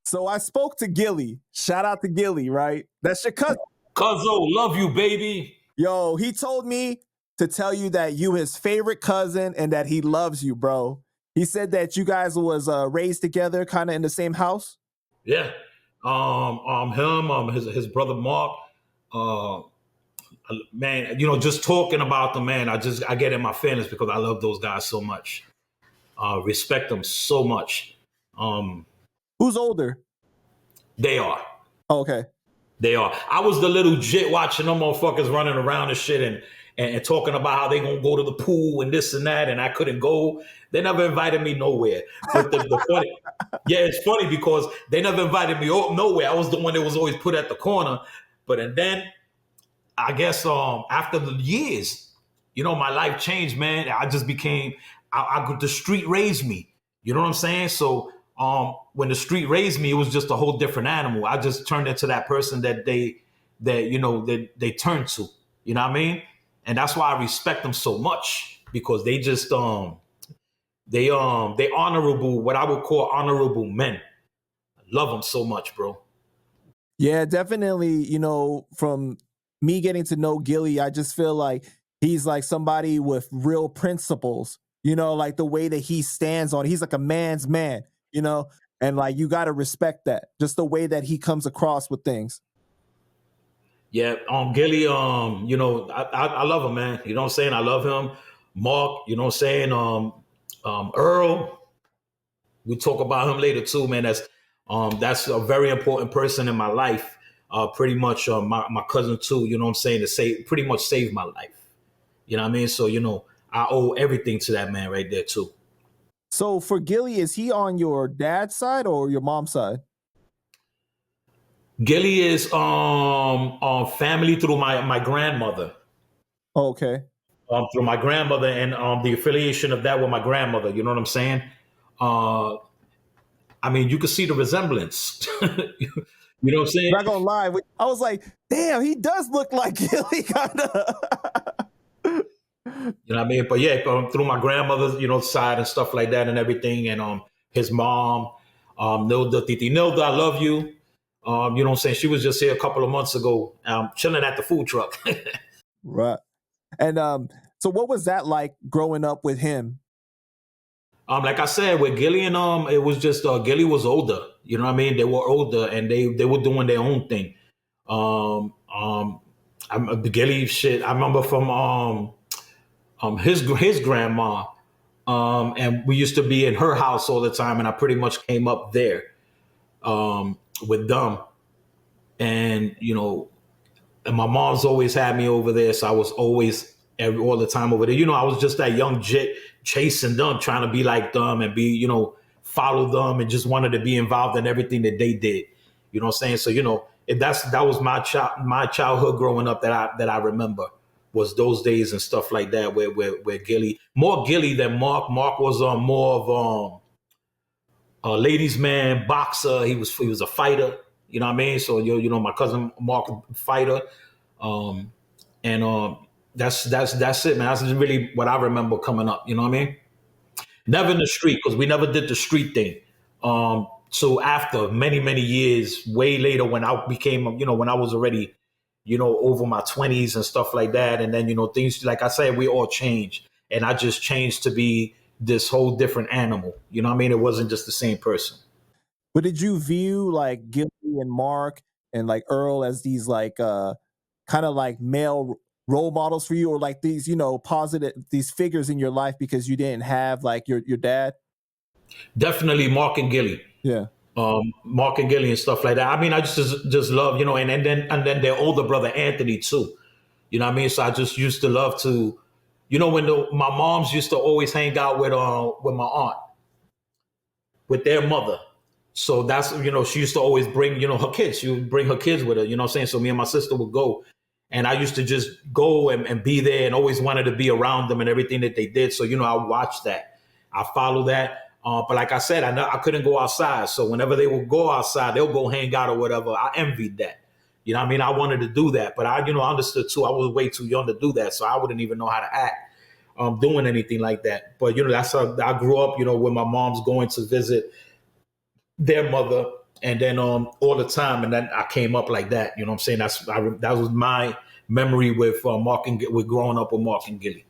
So I spoke to Gilly. Shout out to Gilly, right? That's your cousin. Cuzzo, love you, baby. Yo, he told me to tell you that you his favorite cousin and that he loves you, bro. He said that you guys was raised together, kind of in the same house. Yeah. His brother Mark. Uh, man, just talking about them, man, I get in my feelings because I love those guys so much. Respect them so much. Who's older? They are. Oh, okay. They are. I was the little jit watching them motherfuckers running around and shit and talking about how they gonna go to the pool and this and that, and I couldn't go. They never invited me nowhere. But the funny, yeah, it's funny because they never invited me nowhere. I was the one that was always put at the corner. And then I guess after the years, my life changed, man. I just became the street raised me. You know what I'm saying? So when the street raised me, it was just a whole different animal. I just turned into that person that they turn to. You know what I mean? And that's why I respect them so much, because they just they honorable, what I would call honorable men. I love them so much, bro. Yeah, definitely. From me getting to know Gilly, I just feel like he's like somebody with real principles. Like the way that he stands on. He's like a man's man. And like you got to respect that. Just the way that he comes across with things. Yeah, Gilly, I love him, man. You know what I'm saying? I love him. Mark, you know what I'm saying? Earl, we talk about him later too, man. That's a very important person in my life. Pretty much my cousin too, you know what I'm saying, pretty much saved my life. You know what I mean? So, I owe everything to that man right there too. So for Gilly, is he on your dad's side or your mom's side? Gilly is family through my grandmother. Okay. Through my grandmother and the affiliation of that with my grandmother. You know what I'm saying? I mean, you can see the resemblance. You know what I'm saying? Not gonna lie, I was like, damn, he does look like Gilly, kind of. You know what I mean? But yeah, through my grandmother's, side and stuff like that and everything, and his mom, Nilda, Titi Nilda, I love you. You know what I'm saying? She was just here a couple of months ago, chilling at the food truck. Right. And so what was that like growing up with him? Like I said, with Gilly and it was just Gilly was older. You know what I mean? They were older and they were doing their own thing. The Gilly shit. I remember from his grandma, and we used to be in her house all the time, and I pretty much came up there with them, and and my mom's always had me over there, so I was always all the time over there. I was just that young jit chasing them, trying to be like them and be, follow them, and just wanted to be involved in everything that they did. You know what I'm saying? So that was my childhood growing up that I remember, was those days and stuff like that, where Gilly, more Gilly than Mark. Mark was more of a ladies' man, boxer. He was a fighter. You know what I mean? So my cousin Mark, fighter, and that's it, man. That's really what I remember coming up. You know what I mean? Never in the street, because we never did the street thing. So after many years, way later, when I became, when I was already, over my 20s and stuff like that, and then things, like I said, we all changed, and I just changed to be this whole different animal. You know what I mean? It wasn't just the same person. But did you view like Gilly and Mark and like Earl as these like kind of like male role models for you, or like these, positive, these figures in your life because you didn't have like your dad? Definitely Mark and Gilly. Yeah. Mark and Gilly and stuff like that. I mean, I just love, and then their older brother Anthony too. You know what I mean? So I just used to love to, when my moms used to always hang out with my aunt, with their mother. So that's, she used to always bring, her kids. She would bring her kids with her, you know what I'm saying? So me and my sister would go. And I used to just go and be there, and always wanted to be around them and everything that they did. So, I watched that. I follow that. But like I said, I couldn't go outside. So whenever they would go outside, they'll go hang out or whatever. I envied that. You know what I mean? I wanted to do that. But I understood too, I was way too young to do that. So I wouldn't even know how to act. doing anything like that. But that's how I grew up. With my mom's going to visit their mother, and then all the time, and then I came up like that. You know what I'm saying? That was my memory with with growing up with Mark and Gilly.